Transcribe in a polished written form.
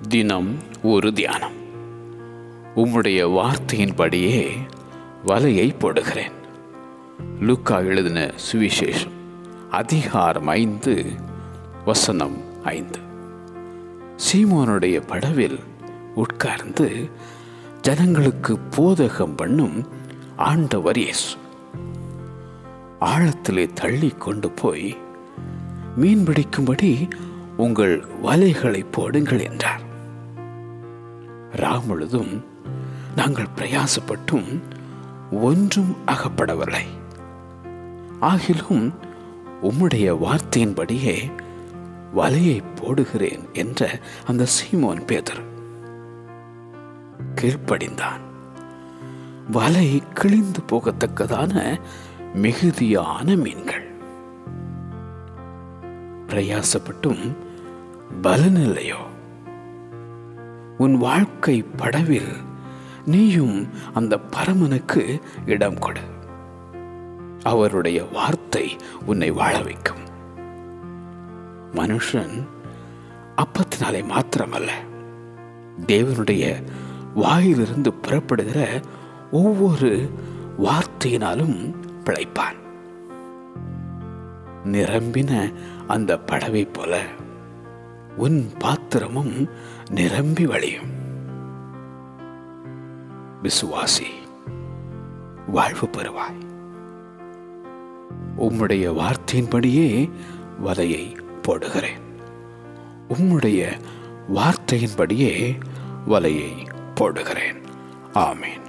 தினம் ஒரு தியானம். உம்முடைய வார்த்தையின்படியே வலையை போடுகிறேன். லூக்கா எழுதின சுவிசேஷம் அதிகாரம் 5 வசனம் 5. சீமோனுடைய படவில் உட்கார்ந்து ஜனங்களுக்கு போதகம் பண்ணும் ஆண்டவர் இயேசு ஆழத்திலே தள்ளி கொண்டு போய் மீன் பிடிக்கும்படி உங்கள் வலைகளை போடுங்கள் என்றார். முழுதும் நாங்கள் பிரயாசப்பட்டும் ஒன்றும் அகப்படவில்லை. ஆகிலும் உம்முடைய வார்த்தையின்படியே வலையை போடுகிறேன் என்ற அந்த சீமோன் பேதுரு கீழ்ப்படிந்தான். வலை கிழிந்து போகத்தக்கதான மிகுதியான மீன்கள். பிரயாசப்பட்டும் பலனில்லையோ? உன் வாழ்க்கை படவில் நீயும் அந்த பரமனுக்கு இடம் கொடு. அவருடைய வார்த்தை உன்னை வாழ வைக்கும். மனுஷன் அப்பத்தினாலே மாத்திரமல்ல, தேவனுடைய வாயிலிருந்து புறப்படுகிற ஒவ்வொரு வார்த்தையினாலும் பிழைப்பான். நிரம்பின அந்த படவை போல உன் பாத்திரமும் நிரம்பி வழியும். விசுவாசி, வாழ்வு பெறுவாய். உம்முடைய வார்த்தையின்படியே வலையை போடுகிறேன். உம்முடைய வார்த்தையின்படியே வலையை போடுகிறேன். ஆமேன்.